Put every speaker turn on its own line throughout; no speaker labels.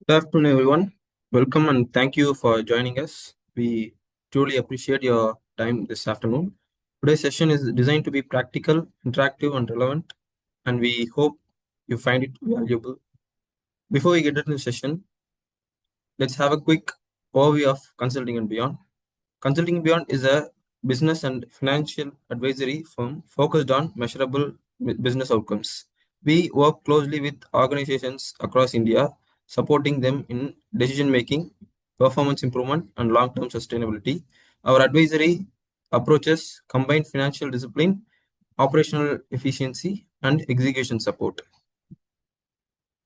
Good afternoon, everyone. Welcome and thank you for joining us. We truly appreciate your time this afternoon. Today's session is designed to be practical, interactive, and relevant, and we hope you find it valuable. Before we get into the session, let's have a quick overview of Consulting and Beyond. Consulting Beyond is a business and financial advisory firm focused on measurable business outcomes. We work closely with organizations across India, supporting them in decision making, performance improvement, and long term sustainability. Our advisory approaches combine financial discipline, operational efficiency, and execution support.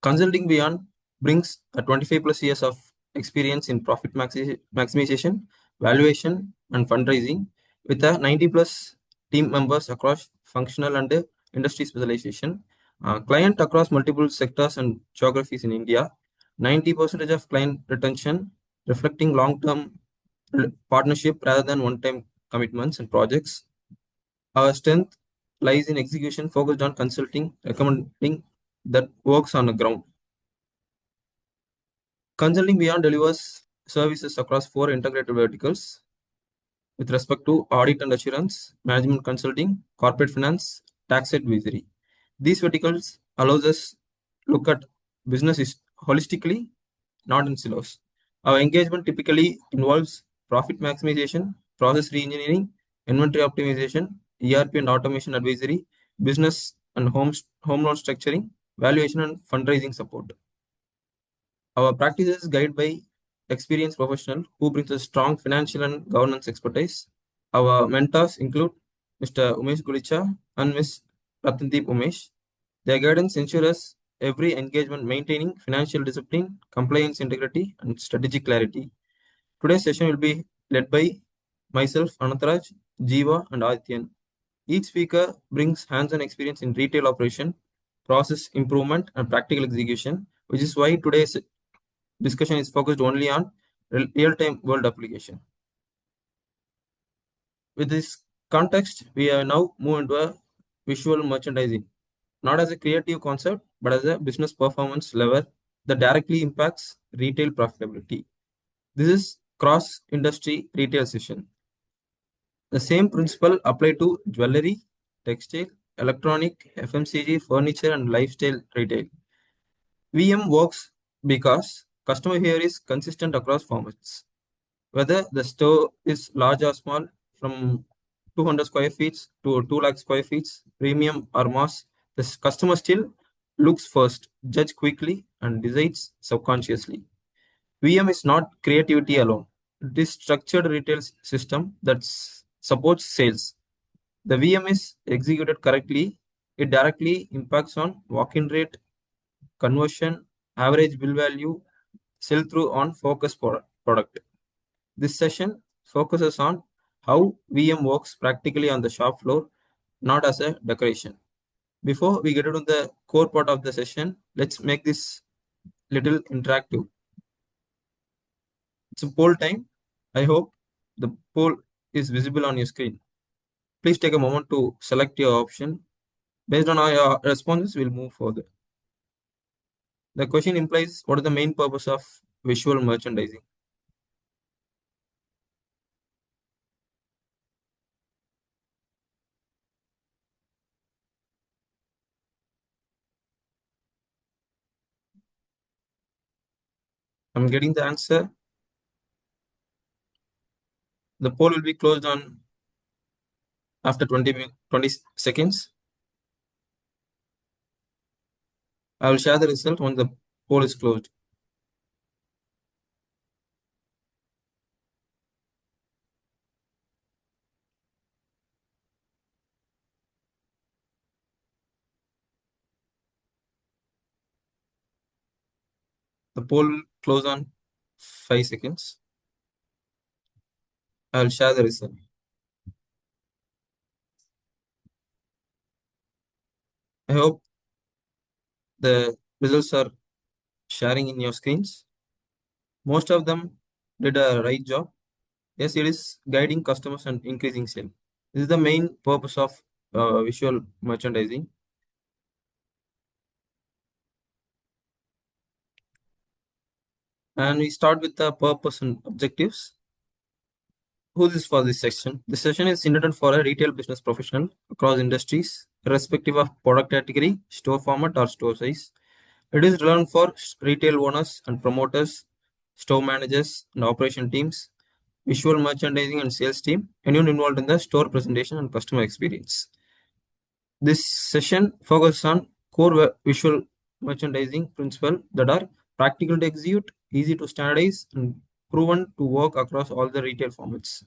Consulting Beyond brings a 25 plus years of experience in profit maximization, valuation, and fundraising with a 90 plus team members across functional and industry specialization. Client across multiple sectors and geographies in India. 90% of client retention reflecting long-term partnership rather than one-time commitments and projects. Our strength lies in execution focused on consulting, recommending that works on the ground. Consulting Beyond delivers services across four integrated verticals with respect to audit and assurance, management consulting, corporate finance, tax advisory. These verticals allows us look at holistically, not in silos. Our engagement typically involves profit maximization, process reengineering, inventory optimization, ERP and automation advisory, business and home loan structuring, valuation and fundraising support. Our practice is guided by experienced professional who brings a strong financial and governance expertise. Our mentors include Mr. Umesh Gulicha and Ms. Ratndeep Umesh. Their guidance ensures every engagement maintaining financial discipline, compliance integrity, and strategic clarity. Today's session will be led by myself, Anantaraj, Jiva, and Adityan. Each speaker brings hands-on experience in retail operation, process improvement, and practical execution, which is why today's discussion is focused only on real-time world application. With this context, we are now move into a visual merchandising, not as a creative concept, but as a business performance lever that directly impacts retail profitability. This is cross-industry retail session. The same principle apply to jewelry, textile, electronic, FMCG, furniture, and lifestyle retail. VM works because customer here is consistent across formats. Whether the store is large or small, from 200 square feet to 2 lakh square feet, premium or mass, the customer still looks first, judge quickly, and decides subconsciously. VM is not creativity alone. It is structured retail system that supports sales. The VM is executed correctly. It directly impacts on walk-in rate, conversion, average bill value, sell-through on focus product. This session focuses on how VM works practically on the shop floor, not as a decoration. Before we get into the core part of the session, let's make this little interactive. It's a poll time. I hope the poll is visible on your screen. Please take a moment to select your option. Based on your responses, we'll move further. The question implies what is the main purpose of visual merchandising? I'm getting the answer. The poll will be closed on after 20 seconds. I will share the result when the poll is closed. The poll will close on 5 seconds. I will share the result. I hope the results are sharing in your screens. Most of them did a right job. Yes, it is guiding customers and increasing sale. This is the main purpose of visual merchandising. And we start with the purpose and objectives. Who is for this section? This session is intended for a retail business professional across industries, irrespective of product category, store format, or store size. It is relevant for retail owners and promoters, store managers and operation teams, visual merchandising and sales team, anyone involved in the store presentation and customer experience. This session focuses on core visual merchandising principles that are practical to execute, easy to standardize, and proven to work across all the retail formats.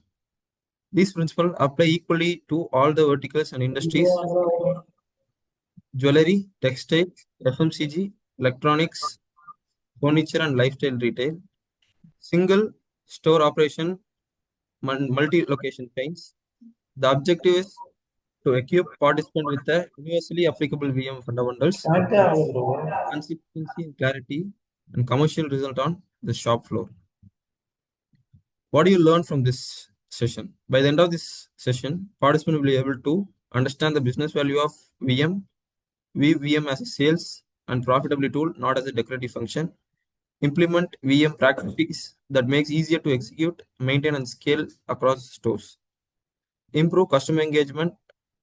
These principles apply equally to all the verticals and industries: jewelry, textile, FMCG, electronics, furniture, and lifestyle retail. Single store operation, multi-location chains. The objective is to equip participants with the universally applicable VM fundamentals, consistency and clarity, and commercial result on the shop floor. What do you learn from this session? By the end of this session, participants will be able to understand the business value of VM, view VM as a sales and profitability tool, not as a decorative function, implement VM practices that makes easier to execute, maintain, and scale across stores, improve customer engagement,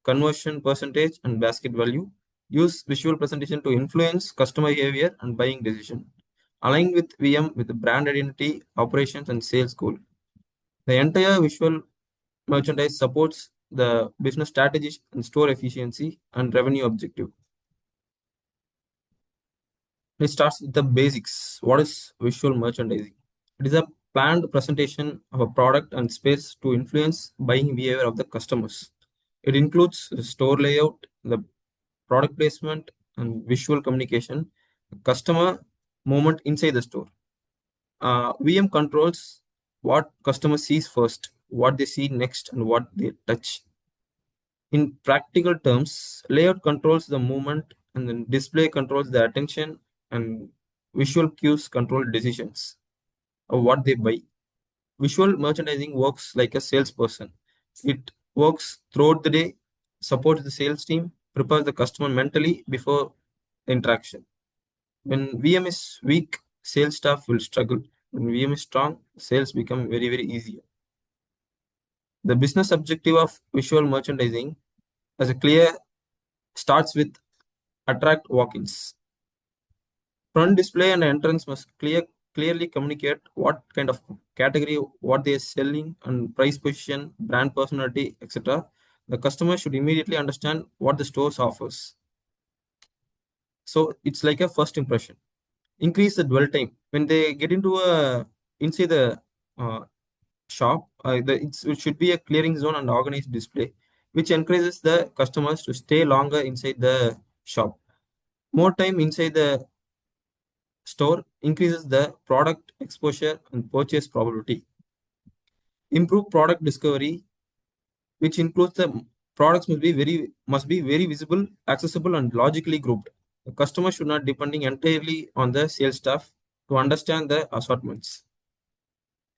conversion percentage, and basket value, use visual presentation to influence customer behavior and buying decision, align with VM with the brand identity, operations, and sales goal. The entire visual merchandise supports the business strategies and store efficiency and revenue objective. It starts with the basics. What is visual merchandising? It is a planned presentation of a product and space to influence buying behavior of the customers. It includes the store layout, the product placement, and visual communication, customer movement inside the store. VM controls what customer sees first, what they see next, and what they touch. In practical terms, layout controls the movement, and then display controls the attention, and visual cues control decisions of what they buy. Visual merchandising works like a salesperson. It works throughout the day, supports the sales team, prepares the customer mentally before the interaction. When VM is weak, sales staff will struggle. When VM is strong, sales become very, very easier. The business objective of visual merchandising as a clear starts with attract walk-ins. Front display and entrance must clearly communicate what kind of category, what they are selling, and price position, brand personality, etc. The customer should immediately understand what the stores offers. So it's like a first impression. Increase the dwell time. When they get into inside the uh, shop, it should be a clearing zone and organized display, which encourages the customers to stay longer inside the shop. More time inside the store increases the product exposure and purchase probability. Improve product discovery, which includes the products must be very visible, accessible, and logically grouped. The customer should not depending entirely on the sales staff to understand the assortments.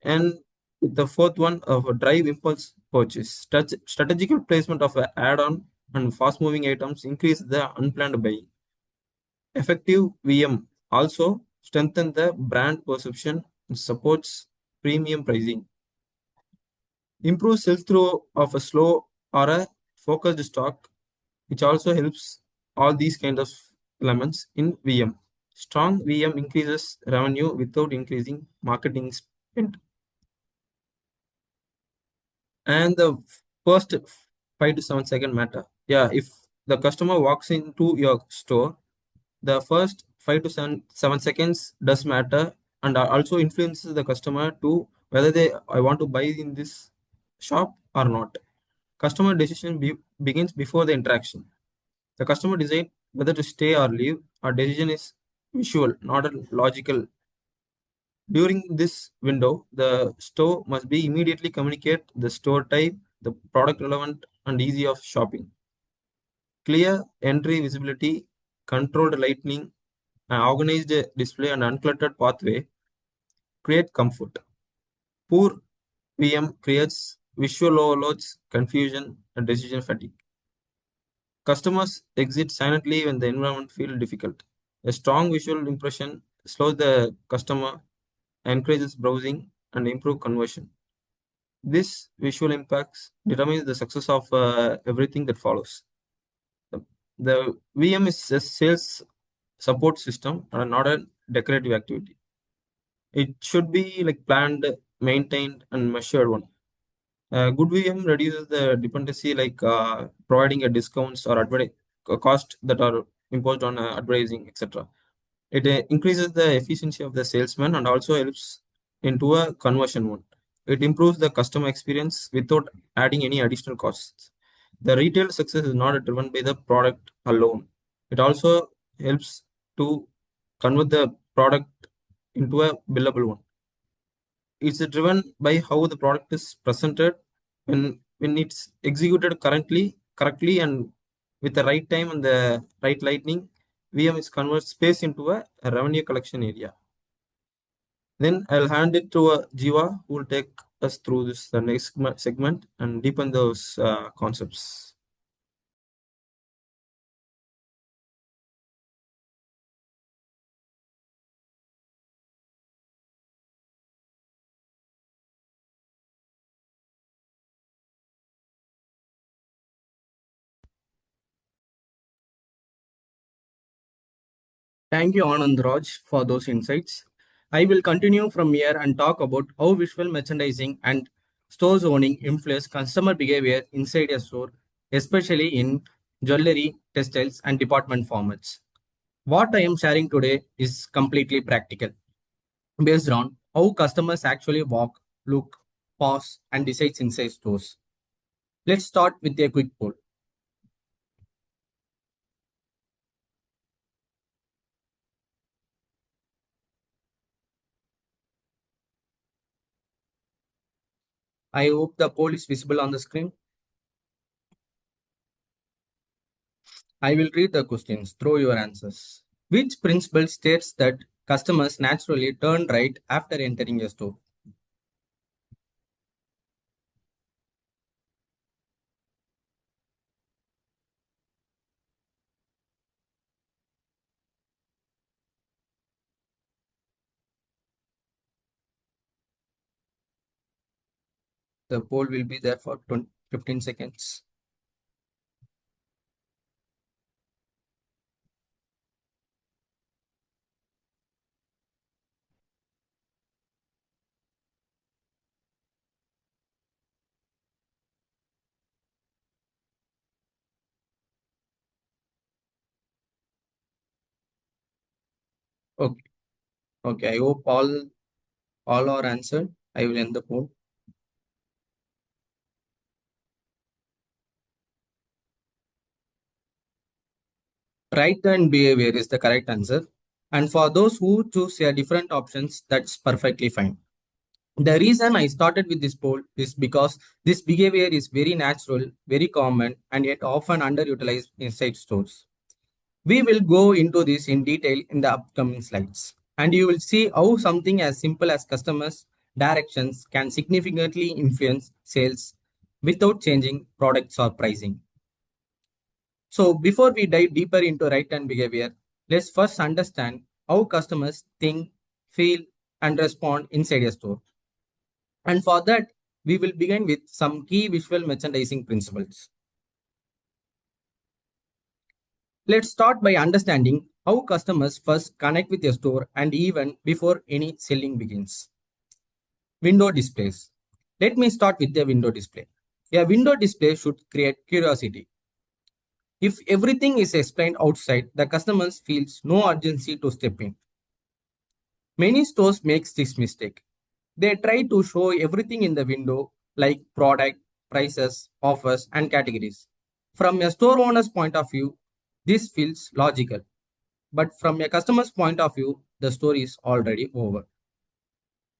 And the fourth one of a drive impulse purchase. Strategical placement of an add-on and fast-moving items increase the unplanned buying. Effective VM also strengthen the brand perception and supports premium pricing. Improve sell-through of a slow or a focused stock, which also helps all these kind of elements in VM. Strong VM increases revenue without increasing marketing spend. And the first 5 to 7 second matter. Yeah, if the customer walks into your store, the first 5 to 7 seconds does matter and also influences the customer to whether they I want to buy in this shop or not. Customer decision begins before the interaction. The customer decide whether to stay or leave. Our decision is visual, not a logical. During this window, the store must be immediately communicate the store type, the product relevant, and easy of shopping. Clear entry visibility, controlled lighting, an organized display, and uncluttered pathway create comfort. Poor VM creates visual overloads, confusion, and decision fatigue. Customers exit silently when the environment feels difficult. A strong visual impression slows the customer encourages browsing, and improve conversion. This visual impacts determines the success of everything that follows. The, the VM is a sales support system and not a decorative activity. It should be like planned, maintained, and measured one. Good VM reduces the dependency, like providing a discounts or cost that are imposed on advertising, etc. It increases the efficiency of the salesman and also helps into a conversion one. It improves the customer experience without adding any additional costs. The retail success is not driven by the product alone. It also helps to convert the product into a billable one. It's driven by how the product is presented when it's executed correctly and with the right time and the right lightning. VM is converts space into a revenue collection area. Then I'll hand it to Jiva, who will take us through this the next segment and deepen those concepts.
Thank you, Anand Raj, for those insights. I will continue from here and talk about how visual merchandising and store zoning influence customer behavior inside a store, especially in jewelry, textiles, and department formats. What I am sharing today is completely practical, based on how customers actually walk, look, pause, and decide inside stores. Let's start with a quick poll. I hope the poll is visible on the screen. I will read the questions through your answers. Which principle states that customers naturally turn right after entering a store? The poll will be there for 15 seconds. Okay, okay. I hope all are answered. I will end the poll. Right turn behavior is the correct answer. And for those who choose a different options, that's perfectly fine. The reason I started with this poll is because this behavior is very natural, very common, and yet often underutilized inside stores. We will go into this in detail in the upcoming slides, and you will see how something as simple as customers' directions can significantly influence sales without changing products or pricing. So, before we dive deeper into right hand behavior, let's first understand how customers think, feel, and respond inside a store. And for that, we will begin with some key visual merchandising principles. Let's start by understanding how customers first connect with a store and even before any selling begins. Window displays. Let me start with the window display. A window display should create curiosity. If everything is explained outside, the customers feels no urgency to step in. Many stores makes this mistake. They try to show everything in the window like product, prices, offers and categories. From a store owner's point of view, this feels logical. But from a customer's point of view, the story is already over.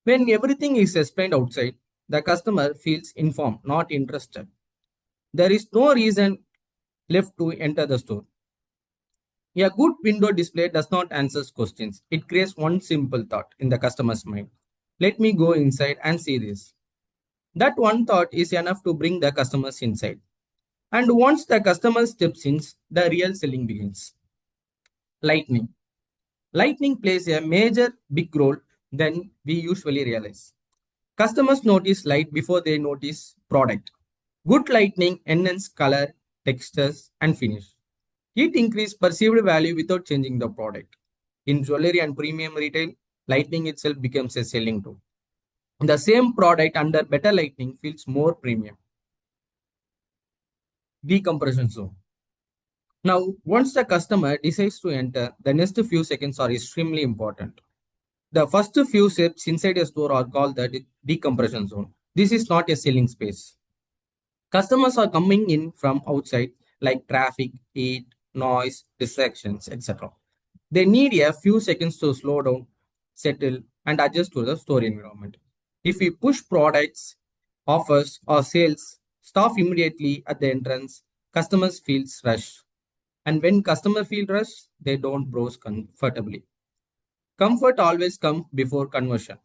When everything is explained outside, the customer feels informed, not interested. There is no reason left to enter the store. A good window display does not answer questions. It creates one simple thought in the customer's mind. Let me go inside and see this. That one thought is enough to bring the customers inside. And once the customer steps in, the real selling begins. Lightning. Lightning plays a major big role than we usually realize. Customers notice light before they notice product. Good lighting enhances color, textures, and finish. It increases perceived value without changing the product. In jewelry and premium retail, lighting itself becomes a selling tool. The same product under better lighting feels more premium. Decompression zone. Now, once the customer decides to enter, the next few seconds are extremely important. The first few steps inside a store are called the decompression zone. This is not a selling space. Customers are coming in from outside, like traffic, heat, noise, distractions, etc. They need a few seconds to slow down, settle, and adjust to the store environment. If we push products, offers, or sales, staff immediately at the entrance, customers feel rushed. And when customers feel rushed, they don't browse comfortably. Comfort always comes before conversion.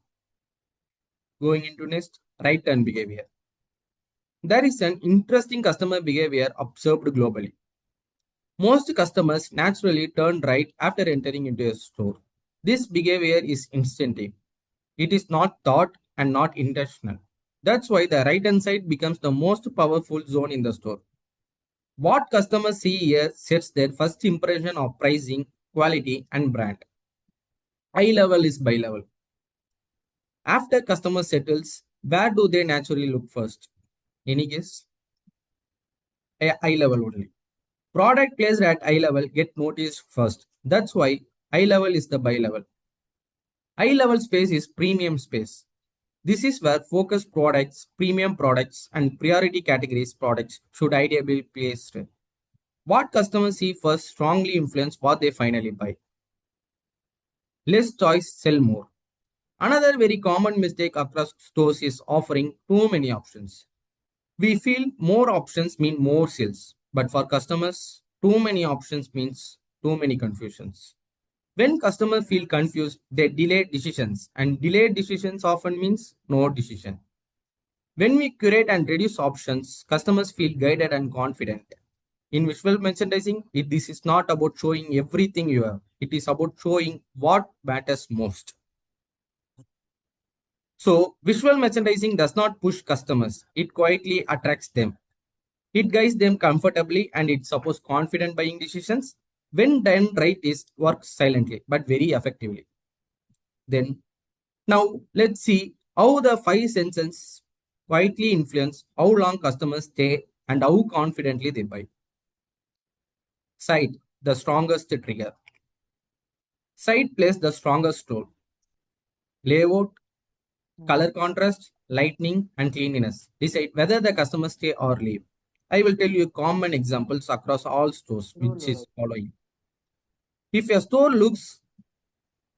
Going into next, right turn behavior. There is an interesting customer behavior observed globally. Most customers naturally turn right after entering into a store. This behavior is instinctive. It is not thought and not intentional. That's why the right hand side becomes the most powerful zone in the store. What customers see here sets their first impression of pricing, quality, and brand. Eye level is buy level. After customer settles, where do they naturally look first? Any guess? Eye level only. Product placed at eye level get noticed first. That's why eye level is the buy level. Eye level space is premium space. This is where focus products, premium products, and priority categories products should ideally be placed. What customers see first strongly influence what they finally buy. Less choice, sell more. Another very common mistake across stores is offering too many options. We feel more options mean more sales, but for customers, too many options means too many confusions. When customers feel confused, they delay decisions, and delayed decisions often means no decision. When we curate and reduce options, customers feel guided and confident. In visual merchandising, this is not about showing everything you have. It is about showing what matters most. So, visual merchandising does not push customers. It quietly attracts them. It guides them comfortably and it supports confident buying decisions. When done right, it works silently but very effectively. Then, now let's see how the five senses quietly influence how long customers stay and how confidently they buy. Sight, the strongest trigger. Sight plays the strongest role. Layout, color contrast, lighting, and cleanliness decide whether the customers stay or leave. I will tell you common examples across all stores, which is following. If a store looks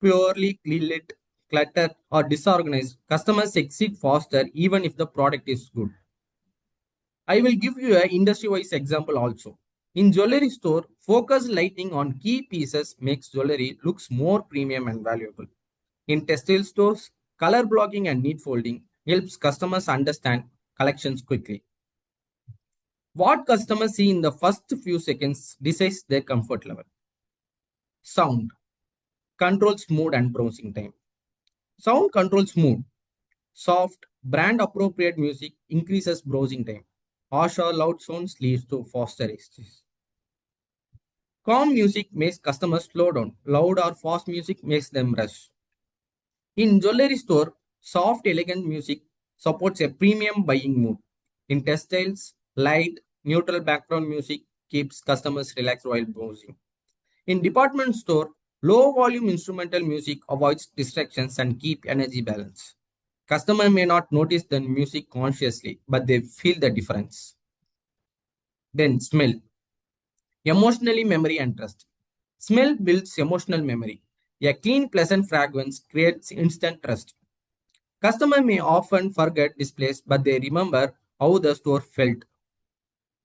purely lit, cluttered, or disorganized, customers exit faster even if the product is good. I will give you an industry-wise example also. In jewelry store, focused lighting on key pieces makes jewelry looks more premium and valuable. In textile stores, color blocking and neat folding helps customers understand collections quickly. What customers see in the first few seconds decides their comfort level. Sound controls mood and browsing time. Sound controls mood. Soft, brand appropriate music increases browsing time. Harsh or loud sounds leads to faster access. Calm music makes customers slow down. Loud or fast music makes them rush. In jewelry store, soft, elegant music supports a premium buying mood. In textiles, light, neutral background music keeps customers relaxed while browsing. In department store, low volume instrumental music avoids distractions and keep energy balance. Customer may not notice the music consciously, but they feel the difference. Then smell. Emotionally memory and trust. Smell builds emotional memory. A clean, pleasant fragrance creates instant trust. Customer may often forget this place, but they remember how the store felt.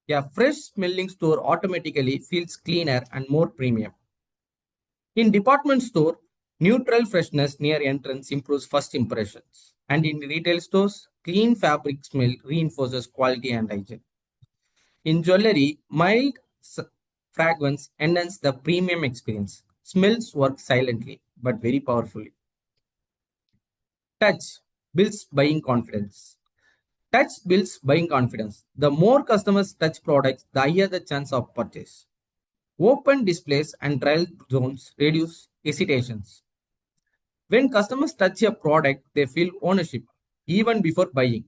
A fresh smelling store automatically feels cleaner and more premium. In department store, neutral freshness near entrance improves first impressions. And in retail stores, clean fabric smell reinforces quality and hygiene. In jewelry, mild fragrance enhances the premium experience. Smells work silently but very powerfully. Touch builds buying confidence. Touch builds buying confidence. The more customers touch products, the higher the chance of purchase. Open displays and trial zones reduce hesitations. When customers touch a product, they feel ownership even before buying.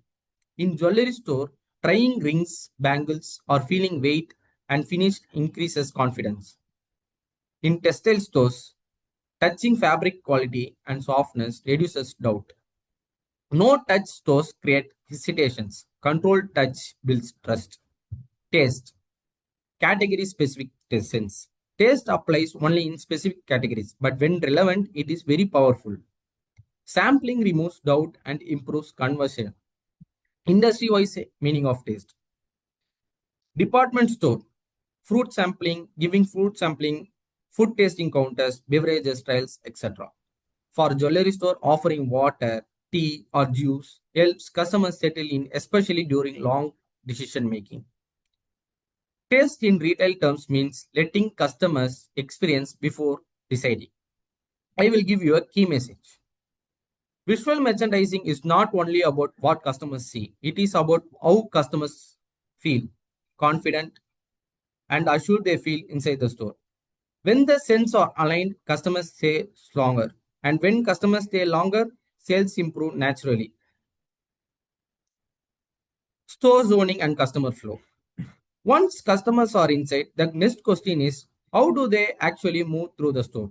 In jewelry store, trying rings, bangles, or feeling weight and finish increases confidence. In textile stores, touching fabric quality and softness reduces doubt. No touch stores create hesitations. Controlled touch builds trust. Taste. Category specific sense. Taste applies only in specific categories, but when relevant, it is very powerful. Sampling removes doubt and improves conversion. Industry wise meaning of taste. Department store. Fruit sampling, giving fruit sampling, food tasting counters, beverages trials, etc. For jewelry store, offering water, tea, or juice helps customers settle in, especially during long decision making. Taste in retail terms means letting customers experience before deciding. I will give you a key message. Visual merchandising is not only about what customers see, it is about how customers feel confident and assured they feel inside the store. When the sense are aligned, customers stay longer. And when customers stay longer, sales improve naturally. Store zoning and customer flow. Once customers are inside, the next question is how do they actually move through the store?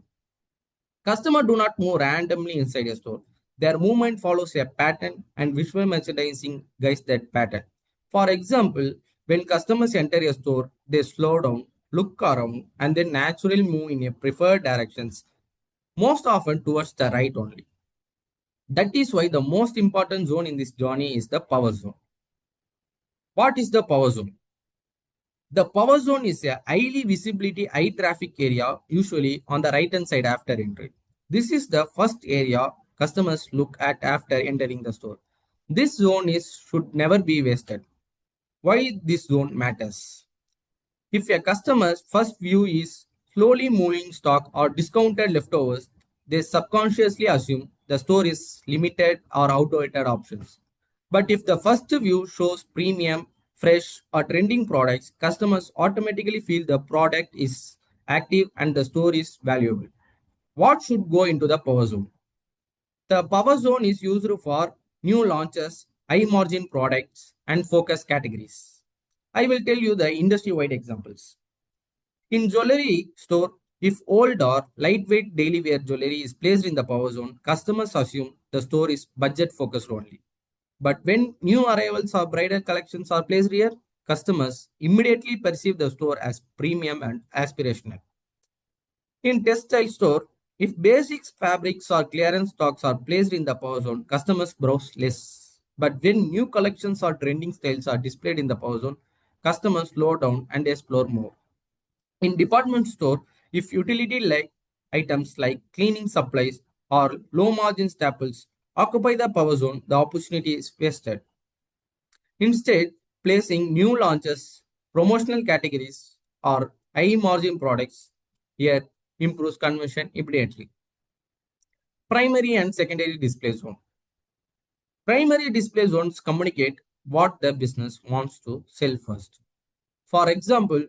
Customers do not move randomly inside a store. Their movement follows a pattern and visual merchandising guides that pattern. For example, when customers enter a store, they slow down, look around, and then naturally move in a preferred directions, most often towards the right only. That is why the most important zone in this journey is the power zone. What is the power zone? The power zone is a highly visibility, high traffic area, usually on the right hand side after entry. This is the first area customers look at after entering the store. This zone should never be wasted. Why this zone matters? If a customer's first view is slowly moving stock or discounted leftovers, they subconsciously assume the store is limited or outdated options. But if the first view shows premium, fresh, or trending products, customers automatically feel the product is active and the store is valuable. What should go into the power zone? The power zone is used for new launches, high margin products, and focus categories. I will tell you the industry wide examples. In jewelry store, if old or lightweight daily wear jewelry is placed in the power zone, customers assume the store is budget focused only. But when new arrivals or bridal collections are placed here, customers immediately perceive the store as premium and aspirational. In textile store, if basics fabrics or clearance stocks are placed in the power zone, customers browse less. But when new collections or trending styles are displayed in the power zone, customers slow down and explore more. In department store, if utility like items like cleaning supplies or low margin staples occupy the power zone, the opportunity is wasted. Instead, placing new launches, promotional categories, or high margin products here improves conversion immediately. Primary and secondary display zone. Primary display zones communicate what the business wants to sell first. For example,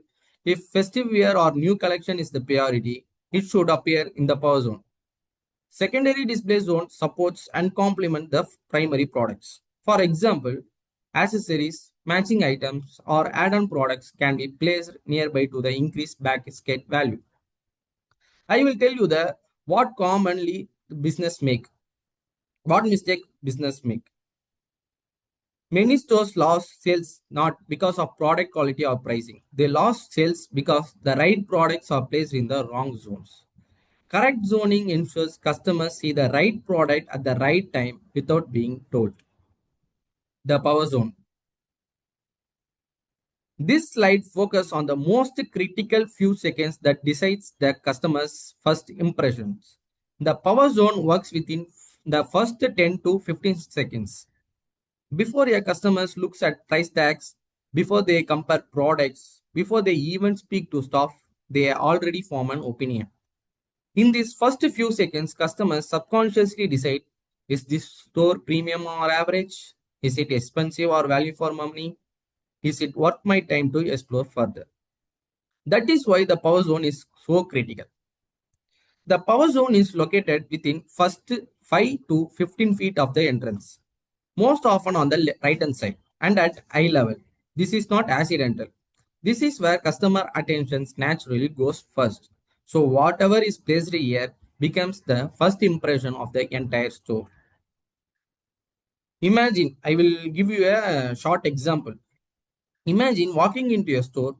if festive wear or new collection is the priority, it should appear in the power zone. Secondary display zone supports and complement the primary products. For example, accessories, matching items, or add-on products can be placed nearby to the increased basket value. I will tell you the what commonly business make. What mistake business make? Many stores lost sales not because of product quality or pricing. They lost sales because the right products are placed in the wrong zones. Correct zoning ensures customers see the right product at the right time without being told. The power zone. This slide focuses on the most critical few seconds that decides the customer's first impressions. The power zone works within the first 10 to 15 seconds. Before a customer looks at price tags, before they compare products, before they even speak to staff, they already form an opinion. In these first few seconds, customers subconsciously decide Is this store premium or average? Is it expensive or value for money? Is it worth my time to explore further? That is why the power zone is so critical. The power zone is located within first 5 to 15 feet of the entrance, most often on the right hand side and at eye level. This is not accidental. This is where customer attention naturally goes first. So whatever is placed here becomes the first impression of the entire store. Imagine, I will give you a short example. Imagine walking into a store.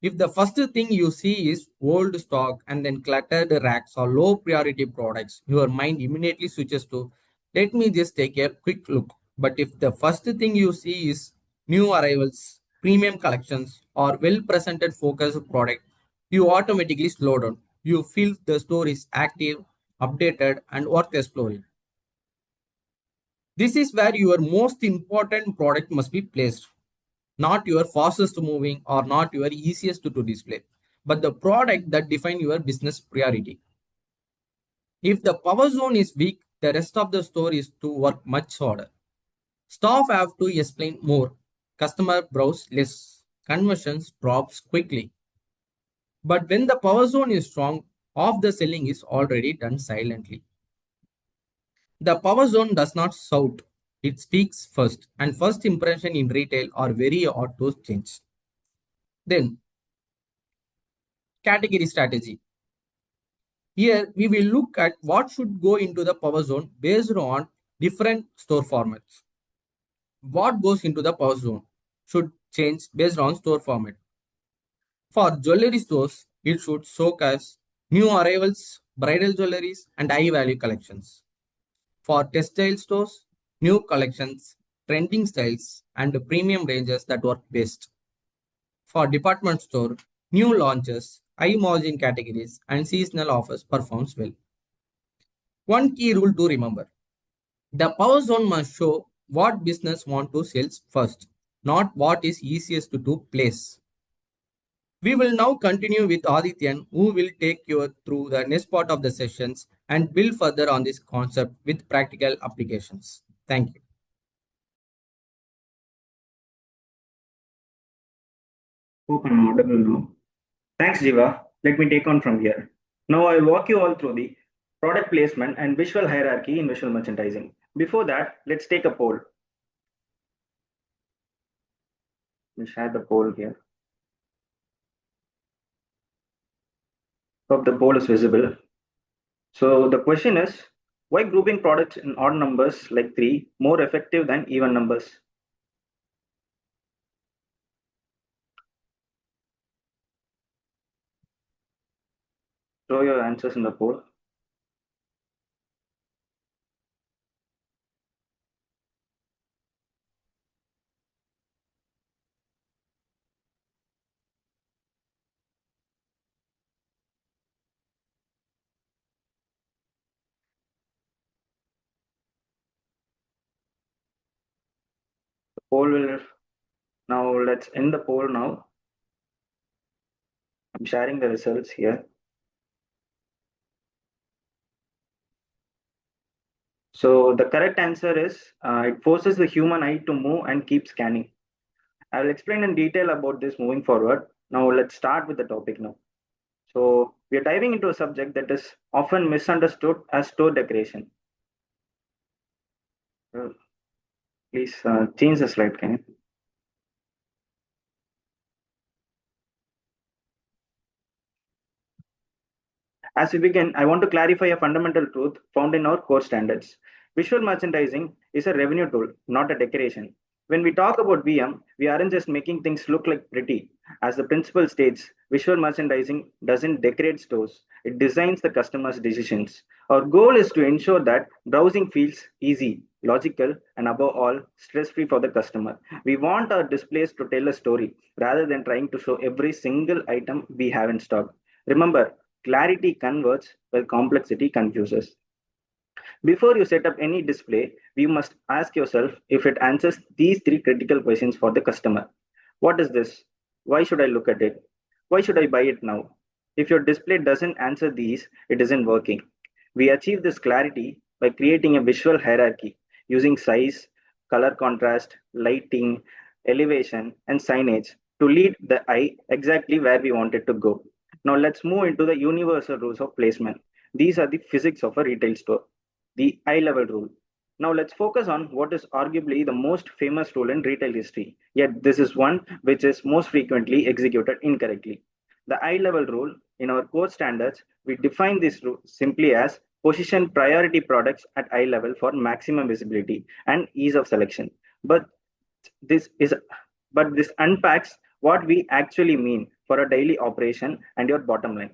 If the first thing you see is old stock and then cluttered racks or low priority products, your mind immediately switches to, let me just take a quick look. But if the first thing you see is new arrivals, premium collections, or well presented focused product, you automatically slow down. You feel the store is active, updated, and worth exploring. This is where your most important product must be placed, not your fastest moving or not your easiest to display, but the product that define your business priority. If the power zone is weak, the rest of the store is to work much harder. Staff have to explain more. Customer browse less. Conversions drops quickly. But when the power zone is strong, half the selling is already done silently. The power zone does not shout. It speaks first, and first impression in retail are very hard to change. Then, category strategy. Here, we will look at what should go into the power zone based on different store formats. What goes into the power zone should change based on store format. For jewelry stores, it should showcase new arrivals, bridal jewelries, and high value collections. For textile stores, new collections, trending styles, and premium ranges that work best. For department store, new launches, high margin categories, and seasonal offers performs well. One key rule to remember. The power zone must show what business want to sell first, not what is easiest to place. We will now continue with Adityan, who will take you through the next part of the sessions and build further on this concept with practical applications. Thank you.
Hope I'm audible now. Thanks, Jiva. Let me take on from here. Now I'll walk you all through the product placement and visual hierarchy in visual merchandising. Before that, let's take a poll. We'll share the poll here. Hope the poll is visible. So the question is, why grouping products in odd numbers like 3 more effective than even numbers? Show your answers in the poll. The poll will now let's end the poll now. I'm sharing the results here. So the correct answer is it forces the human eye to move and keep scanning. I will explain in detail about this moving forward. Now let's start with the topic now. So we are diving into a subject that is often misunderstood as store decoration. Please change the slide, can you? As we begin, I want to clarify a fundamental truth found in our core standards. Visual merchandising is a revenue tool, not a decoration. When we talk about VM, we aren't just making things look like pretty. As the principle states, visual merchandising doesn't decorate stores, it designs the customer's decisions. Our goal is to ensure that browsing feels easy, logical, and above all, stress free for the customer. We want our displays to tell a story rather than trying to show every single item we have in stock. Remember, clarity converts while complexity confuses. Before you set up any display, you must ask yourself if it answers these three critical questions for the customer. What is this? Why should I look at it? Why should I buy it now? If your display doesn't answer these, it isn't working. We achieve this clarity by creating a visual hierarchy using size, color contrast, lighting, elevation, and signage to lead the eye exactly where we want it to go. Now let's move into the universal rules of placement. These are the physics of a retail store. The eye level rule. Now let's focus on what is arguably the most famous rule in retail history. Yet this is one which is most frequently executed incorrectly. The eye level rule in our core standards, we define this rule simply as position priority products at eye level for maximum visibility and ease of selection. But this is but this unpacks what we actually mean for a daily operation and your bottom line.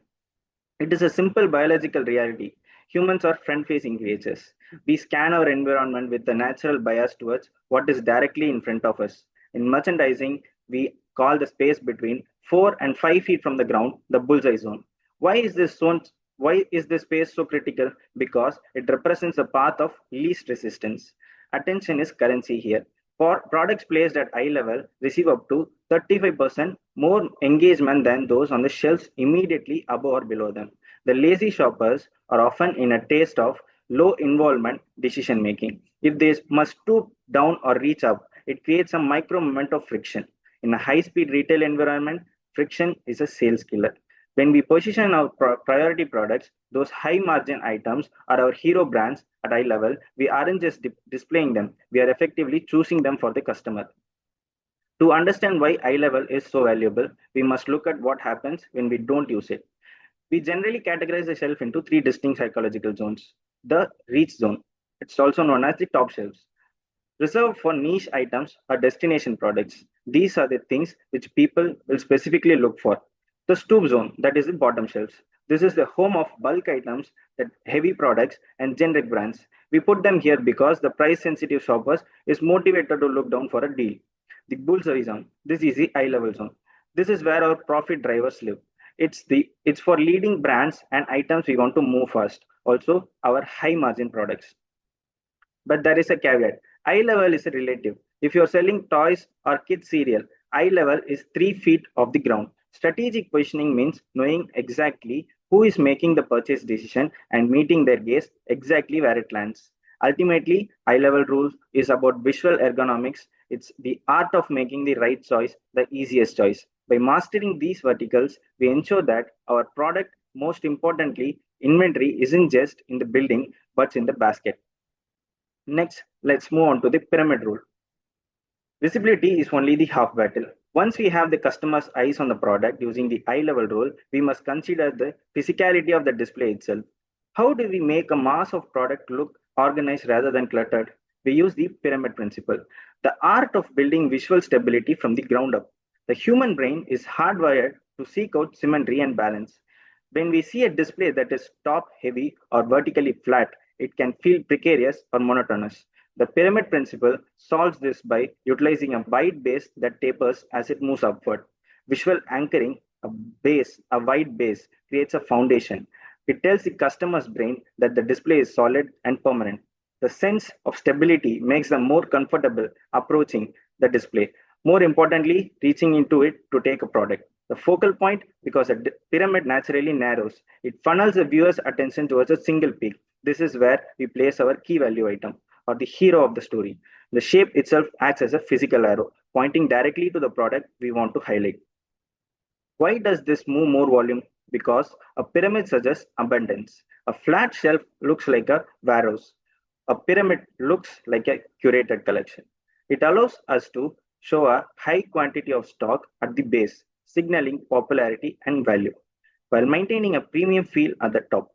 It is a simple biological reality. Humans are front facing creatures. We scan our environment with a natural bias towards what is directly in front of us. In merchandising, we call the space between 4 and 5 feet from the ground the bullseye zone. Why is this zone? Why is this space so critical? Because it represents a path of least resistance. Attention is currency here. For products placed at eye level, receive up to 35% more engagement than those on the shelves immediately above or below them. The lazy shoppers are often in a taste of low involvement decision making. If they must stoop down or reach up, it creates a micro moment of friction. In a high speed retail environment, friction is a sales killer. When we position our priority products, those high margin items are our hero brands at eye level. We aren't just displaying them, we are effectively choosing them for the customer. To understand why eye level is so valuable, we must look at what happens when we don't use it. We generally categorize the shelf into three distinct psychological zones. The reach zone, it's also known as the top shelves, reserved for niche items or destination products. These are the things which people will specifically look for. The stoop zone, that is the bottom shelves. This is the home of bulk items, that heavy products and generic brands. We put them here because the price sensitive shoppers is motivated to look down for a deal. The bullseye zone, this is the eye level zone. This is where our profit drivers live. It's for leading brands and items we want to move fast. Also, our high margin products. But there is a caveat. Eye level is relative. If you're selling toys or kids cereal, eye level is 3 feet off the ground. Strategic positioning means knowing exactly who is making the purchase decision and meeting their gaze exactly where it lands. Ultimately, eye level rule is about visual ergonomics. It's the art of making the right choice the easiest choice. By mastering these verticals, we ensure that our product, most importantly, inventory isn't just in the building but in the basket. Next, let's move on to the pyramid rule. Visibility is only the half battle. Once we have the customer's eyes on the product using the eye level rule, we must consider the physicality of the display itself. How do we make a mass of product look organized rather than cluttered? We use the pyramid principle, the art of building visual stability from the ground up. The human brain is hardwired to seek out symmetry and balance. When we see a display that is top heavy or vertically flat, it can feel precarious or monotonous. The pyramid principle solves this by utilizing a wide base that tapers as it moves upward. Visual anchoring, a wide base, creates a foundation. It tells the customer's brain that the display is solid and permanent. The sense of stability makes them more comfortable approaching the display. More importantly, reaching into it to take a product. The focal point, because a pyramid naturally narrows, it funnels the viewer's attention towards a single peak. This is where we place our key value item or the hero of the story. The shape itself acts as a physical arrow, pointing directly to the product we want to highlight. Why does this move more volume? Because a pyramid suggests abundance. A flat shelf looks like a warehouse. A pyramid looks like a curated collection. It allows us to show a high quantity of stock at the base, signaling popularity and value, while maintaining a premium feel at the top.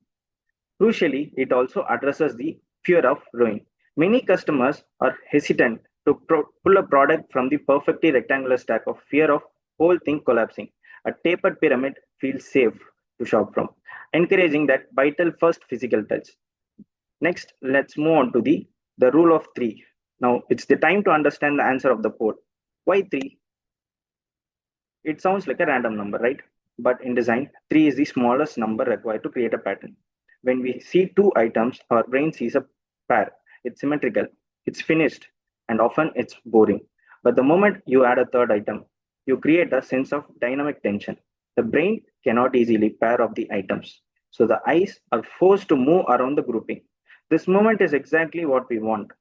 Crucially, it also addresses the fear of ruin. Many customers are hesitant to pull a product from the perfectly rectangular stack of fear of whole thing collapsing. A tapered pyramid feels safe to shop from, encouraging that vital first physical touch. Next, let's move on to the rule of three. Now, it's the time to understand the answer of the poll. Why three? It sounds like a random number, right? But in design, three is the smallest number required to create a pattern. When we see two items, our brain sees a pair. It's symmetrical, it's finished, and often it's boring. But the moment you add a third item, you create a sense of dynamic tension. The brain cannot easily pair up the items, so the eyes are forced to move around the grouping. This moment is exactly what we want.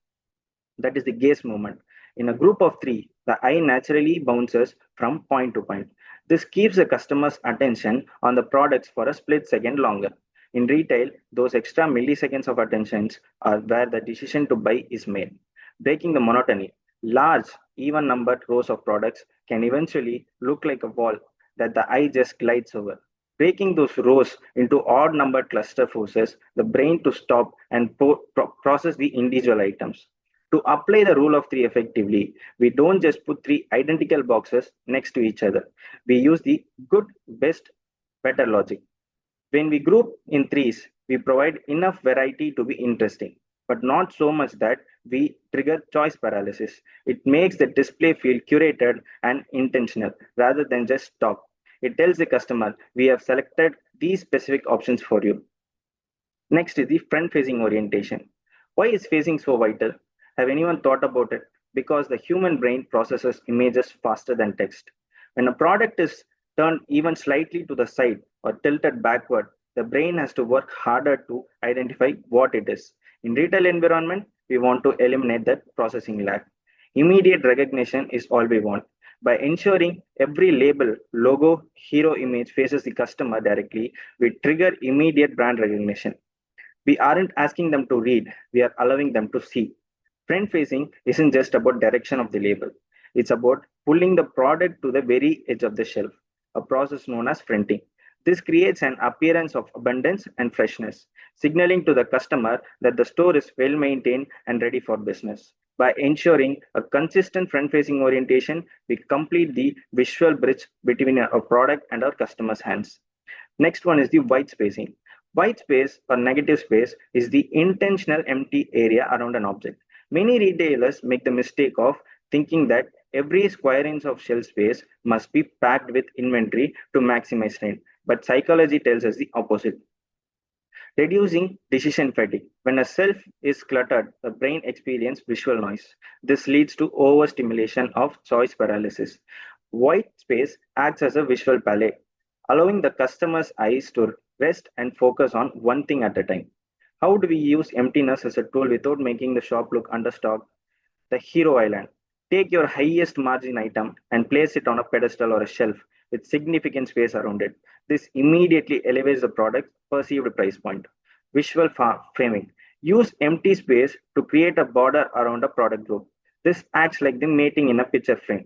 That is the gaze movement. In a group of three, the eye naturally bounces from point to point. This keeps the customer's attention on the products for a split second longer. In retail, those extra milliseconds of attention are where the decision to buy is made. Breaking the monotony, large, even numbered rows of products can eventually look like a wall that the eye just glides over. Breaking those rows into odd numbered cluster forces the brain to stop and process the individual items. To apply the rule of three effectively, we don't just put three identical boxes next to each other. We use the good, best, better logic. When we group in threes, we provide enough variety to be interesting, but not so much that we trigger choice paralysis. It makes the display feel curated and intentional rather than just stock. It tells the customer, we have selected these specific options for you. Next is the front facing orientation. Why is facing so vital? Have anyone thought about it? Because the human brain processes images faster than text. When a product is turned even slightly to the side or tilted backward, the brain has to work harder to identify what it is. In retail environment, we want to eliminate that processing lag. Immediate recognition is all we want. By ensuring every label, logo, hero image faces the customer directly, we trigger immediate brand recognition. We aren't asking them to read, we are allowing them to see. Front facing isn't just about direction of the label, it's about pulling the product to the very edge of the shelf, a process known as fronting. This creates an appearance of abundance and freshness, signaling to the customer that the store is well maintained and ready for business. By ensuring a consistent front facing orientation, we complete the visual bridge between our product and our customer's hands. Next one is the white spacing. White space or negative space is the intentional empty area around an object. Many retailers make the mistake of thinking that every square inch of shelf space must be packed with inventory to maximize rent. But psychology tells us the opposite. Reducing decision fatigue. When a shelf is cluttered, the brain experiences visual noise. This leads to overstimulation of choice paralysis. White space acts as a visual palette, allowing the customer's eyes to rest and focus on one thing at a time. How do we use emptiness as a tool without making the shop look understocked? The hero island. Take your highest margin item and place it on a pedestal or a shelf with significant space around it. This immediately elevates the product's perceived price point. Visual framing. Use empty space to create a border around a product group. This acts like the mating in a picture frame,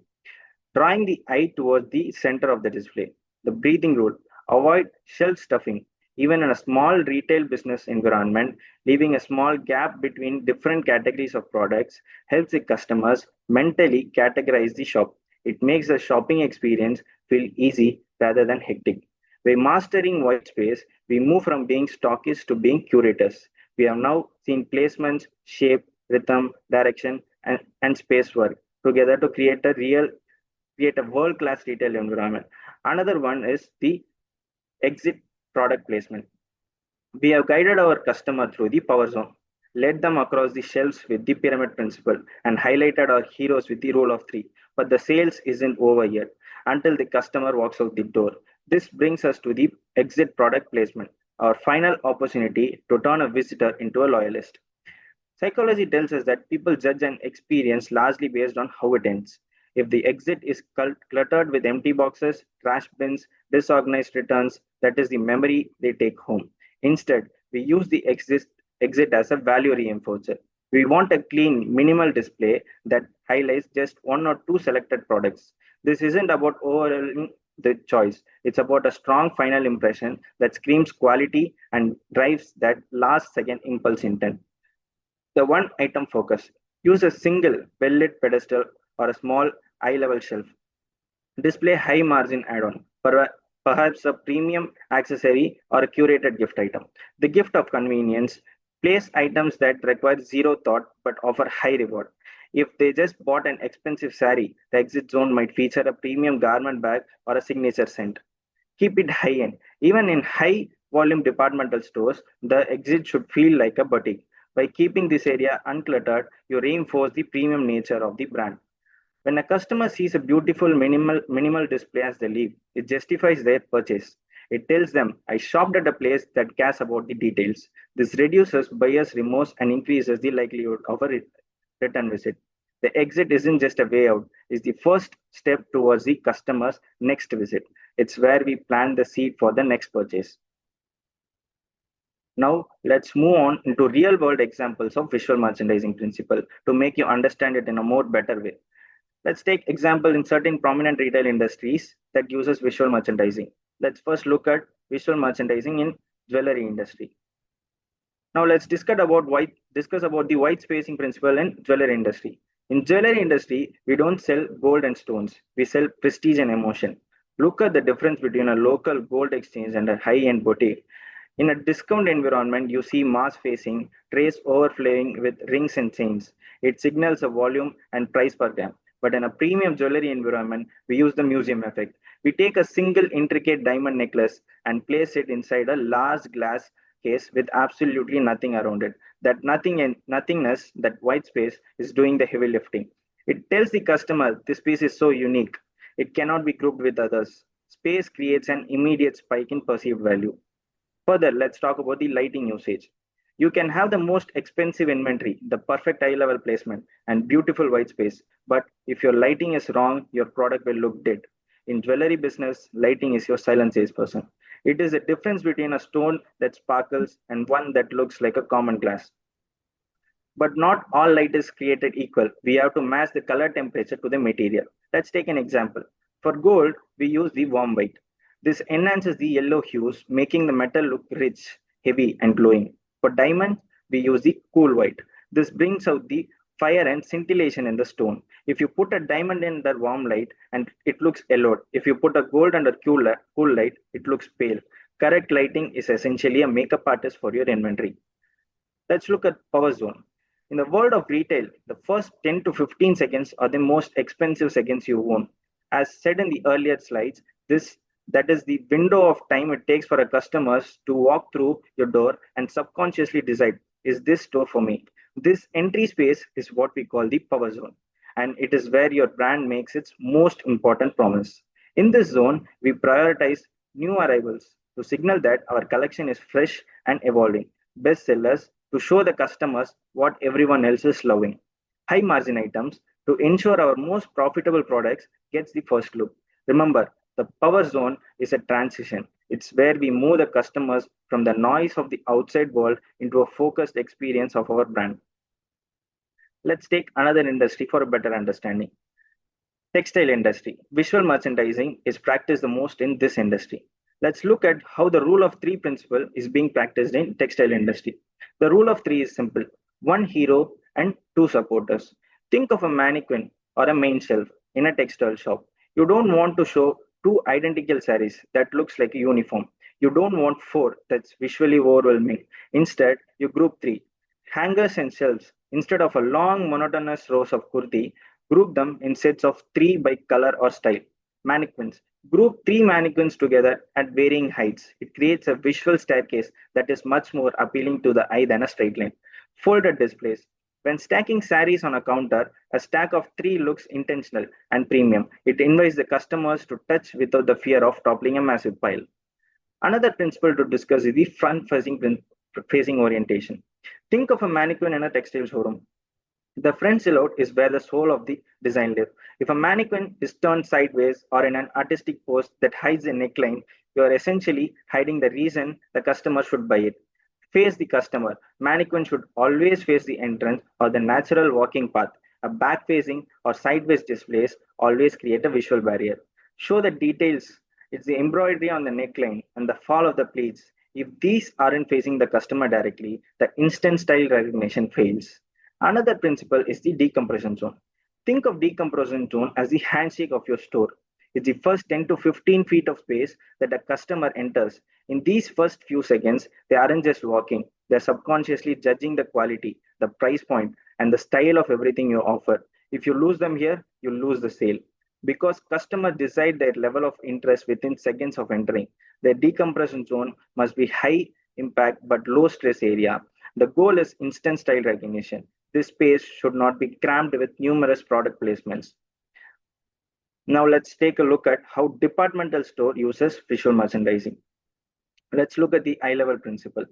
drawing the eye towards the center of the display. The breathing rule. Avoid shelf stuffing. Even in a small retail business environment, leaving a small gap between different categories of products helps the customers mentally categorize the shop. It makes the shopping experience feel easy rather than hectic. By mastering white space, we move from being stockists to being curators. We have now seen placements, shape, rhythm, direction, and space work together to create a world-class retail environment. Another one is the exit product placement. We have guided our customer through the power zone, led them across the shelves with the pyramid principle, and highlighted our heroes with the rule of three. But the sales isn't over yet until the customer walks out the door. This brings us to the exit product placement, our final opportunity to turn a visitor into a loyalist. Psychology tells us that people judge an experience largely based on how it ends. If the exit is cluttered with empty boxes, trash bins, disorganized returns, that is the memory they take home. Instead, we use the exit as a value reinforcer. We want a clean, minimal display that highlights just one or two selected products. This isn't about overwhelming the choice. It's about a strong final impression that screams quality and drives that last second impulse intent. The one item focus. Use a single well lit pedestal or a small eye level shelf. Display high margin add on, perhaps a premium accessory or a curated gift item. The gift of convenience. Place items that require zero thought but offer high reward. If they just bought an expensive sari, the exit zone might feature a premium garment bag or a signature scent. Keep it high end. Even in high volume departmental stores, the exit should feel like a boutique. By keeping this area uncluttered, you reinforce the premium nature of the brand. When a customer sees a beautiful minimal display as they leave, it justifies their purchase. It tells them, I shopped at a place that cares about the details. This reduces buyer's remorse and increases the likelihood of a return visit. The exit isn't just a way out, it's the first step towards the customer's next visit. It's where we plant the seed for the next purchase. Now, let's move on into real world examples of visual merchandising principle to make you understand it in a more better way. Let's take example in certain prominent retail industries that uses visual merchandising. Let's first look at visual merchandising in jewelry industry. Now let's discuss about the white spacing principle in jewelry industry. In jewelry industry, we don't sell gold and stones. We sell prestige and emotion. Look at the difference between a local gold exchange and a high-end boutique. In a discount environment, you see mass facing, trays overflowing with rings and chains. It signals a volume and price per gram. But in a premium jewelry environment, we use the museum effect. We take a single intricate diamond necklace and place it inside a large glass case with absolutely nothing around it. That nothing and nothingness, that white space, is doing the heavy lifting. It tells the customer this piece is so unique, it cannot be grouped with others. Space creates an immediate spike in perceived value. Further, let's talk about the lighting usage. You can have the most expensive inventory, the perfect eye level placement, and beautiful white space. But if your lighting is wrong, your product will look dead. In jewelry business, lighting is your silent salesperson. It is a difference between a stone that sparkles and one that looks like a common glass. But not all light is created equal. We have to match the color temperature to the material. Let's take an example. For gold, we use the warm white. This enhances the yellow hues, making the metal look rich, heavy, and glowing. For diamond, we use the cool white. This brings out the fire and scintillation in the stone. If you put a diamond under warm light and it looks yellowed. If you put a gold under cool light, it looks pale. Correct lighting is essentially a makeup artist for your inventory. Let's look at power zone. In the world of retail, the first 10 to 15 seconds are the most expensive seconds you own. As said in the earlier slides, that is the window of time it takes for a customer to walk through your door and subconsciously decide, is this store for me? This entry space is what we call the power zone, and it is where your brand makes its most important promise. In this zone, we prioritize new arrivals to signal that our collection is fresh and evolving, bestsellers to show the customers what everyone else is loving, high margin items to ensure our most profitable products gets the first look. Remember, the power zone is a transition. It's where we move the customers from the noise of the outside world into a focused experience of our brand. Let's take another industry for a better understanding. Textile industry. Visual merchandising is practiced the most in this industry. Let's look at how the rule of three principle is being practiced in textile industry. The rule of three is simple. One hero and two supporters. Think of a mannequin or a main shelf in a textile shop. You don't want to show two identical sarees that looks like a uniform. You don't want four that's visually overwhelming. Instead, you group three. Hangers and shelves. Instead of a long monotonous rows of kurti, group them in sets of three by color or style. Mannequins. Group three mannequins together at varying heights. It creates a visual staircase that is much more appealing to the eye than a straight line. Folded displays. When stacking sarees on a counter, a stack of three looks intentional and premium. It invites the customers to touch without the fear of toppling a massive pile. Another principle to discuss is the front-facing orientation. Think of a mannequin in a textile showroom. The front silhouette is where the soul of the design lives. If a mannequin is turned sideways or in an artistic pose that hides the neckline, you are essentially hiding the reason the customer should buy it. Face the customer. Mannequin should always face the entrance or the natural walking path. A back-facing or sideways displays always create a visual barrier. Show the details. It's the embroidery on the neckline and the fall of the pleats. If these aren't facing the customer directly, the instant style recognition fails. Another principle is the decompression zone. Think of decompression zone as the handshake of your store. It's the first 10 to 15 feet of space that a customer enters. In these first few seconds, they aren't just walking, they're subconsciously judging the quality, the price point, and the style of everything you offer. If you lose them here, you lose the sale. Because customers decide their level of interest within seconds of entering. The decompression zone must be high impact but low stress area. The goal is instant style recognition. This space should not be crammed with numerous product placements. Now let's take a look at how departmental store uses visual merchandising. Let's look at the eye level principle.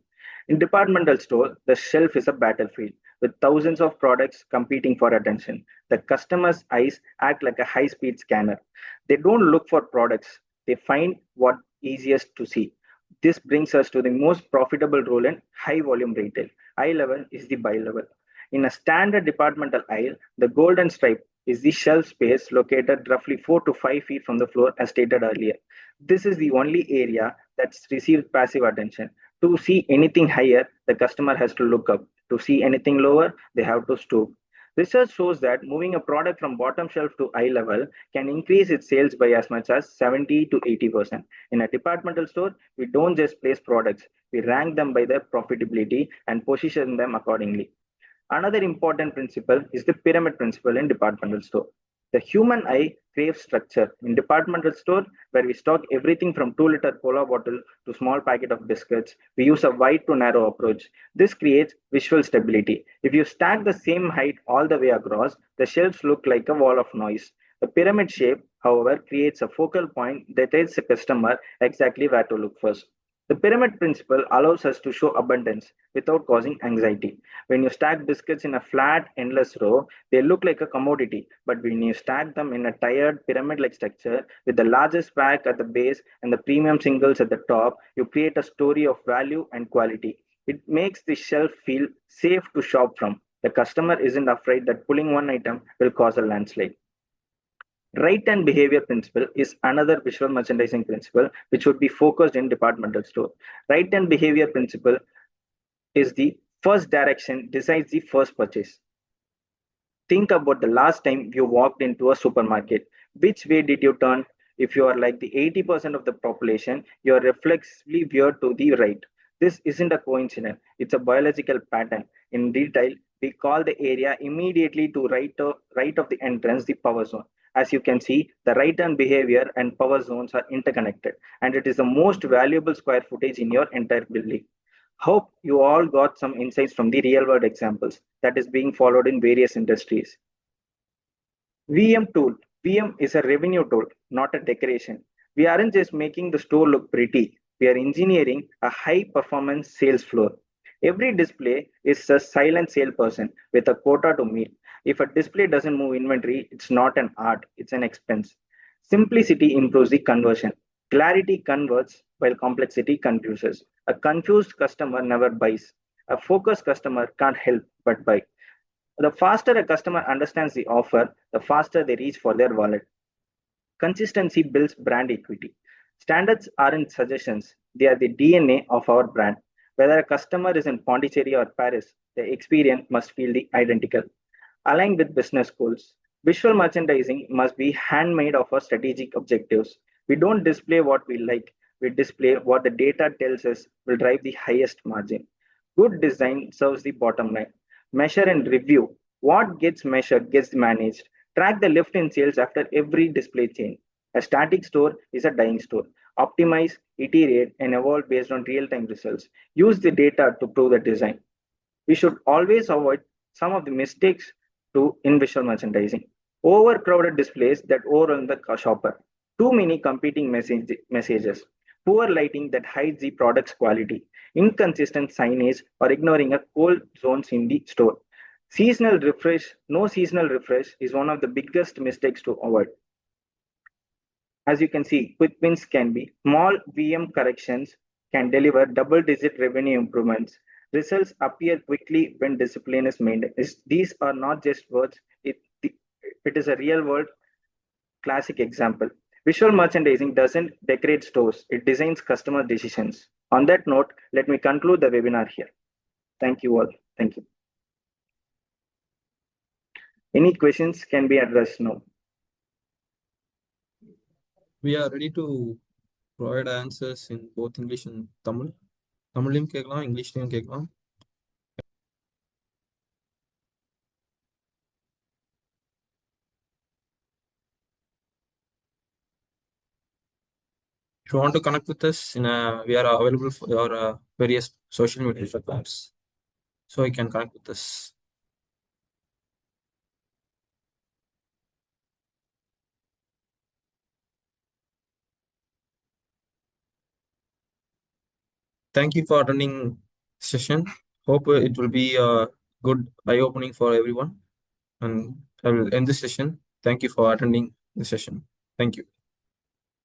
In departmental store, the shelf is a battlefield with thousands of products competing for attention. The customer's eyes act like a high speed scanner. They don't look for products, they find what easiest to see. This brings us to the most profitable role in high volume retail. Eye level is the buy level. In a standard departmental aisle, the golden stripe is the shelf space located roughly 4 to 5 feet from the floor, as stated earlier. This is the only area that's received passive attention. To see anything higher, the customer has to look up. To see anything lower, they have to stoop. Research shows that moving a product from bottom shelf to eye level can increase its sales by as much as 70 to 80%. In a departmental store, we don't just place products, we rank them by their profitability and position them accordingly. Another important principle is the pyramid principle in departmental store. The human eye craves structure. In departmental store, where we stock everything from 2-liter cola bottle to small packet of biscuits, we use a wide to narrow approach. This creates visual stability. If you stack the same height all the way across, the shelves look like a wall of noise. The pyramid shape, however, creates a focal point that tells the customer exactly where to look first. The pyramid principle allows us to show abundance without causing anxiety. When you stack biscuits in a flat, endless row, they look like a commodity. But when you stack them in a tiered pyramid like structure with the largest pack at the base and the premium singles at the top, you create a story of value and quality. It makes the shelf feel safe to shop from. The customer isn't afraid that pulling one item will cause a landslide. Right and behavior principle is another visual merchandising principle which would be focused in departmental store. Right and behavior principle is the first direction decides the first purchase. Think about the last time you walked into a supermarket. Which way did you turn? If you are like the 80% of the population, you are reflexively veered to the right. This isn't a coincidence, it's a biological pattern. In retail, we call the area immediately to right of the entrance the power zone. As you can see, the right turn behavior and power zones are interconnected, and it is the most valuable square footage in your entire building. Hope you all got some insights from the real world examples that is being followed in various industries. VM tool. VM is a revenue tool, not a decoration. We aren't just making the store look pretty, we are engineering a high performance sales floor. Every display is a silent salesperson with a quota to meet. If a display doesn't move inventory, it's not an art, it's an expense. Simplicity improves the conversion. Clarity converts while complexity confuses. A confused customer never buys. A focused customer can't help but buy. The faster a customer understands the offer, the faster they reach for their wallet. Consistency builds brand equity. Standards aren't suggestions, they are the DNA of our brand. Whether a customer is in Pondicherry or Paris, the experience must feel the identical. Aligned with business goals. Visual merchandising must be handmade of our strategic objectives. We don't display what we like, we display what the data tells us will drive the highest margin. Good design serves the bottom line. Measure and review. What gets measured gets managed. Track the lift in sales after every display change. A static store is a dying store. Optimize, iterate, and evolve based on real time results. Use the data to prove the design. We should always avoid some of the mistakes to in visual merchandising. Overcrowded displays that overwhelm the shopper. Too many competing messages. Poor lighting that hides the product's quality. Inconsistent signage or ignoring a cold zones in the store. Seasonal refresh, no seasonal refresh is one of the biggest mistakes to avoid. As you can see, quick wins can be small VM corrections can deliver double-digit revenue improvements. Results appear quickly when discipline is maintained. These are not just words, it is a real world classic example. Visual merchandising doesn't decorate stores, it designs customer decisions. On that note, let me conclude the webinar here. Thank you all. Thank you. Any questions can be addressed now.
We are ready to provide answers in both English and Tamil. தமிழ்லையும் கேட்கலாம் இங்கிலீஷ்லையும் கேட்கலாம். If you want to connect with us, we are available for our various social media platforms, so you can connect with us. Thank you for attending session. Hope it will be a good eye-opening for everyone. And I will end this session. Thank you for attending the session. Thank you.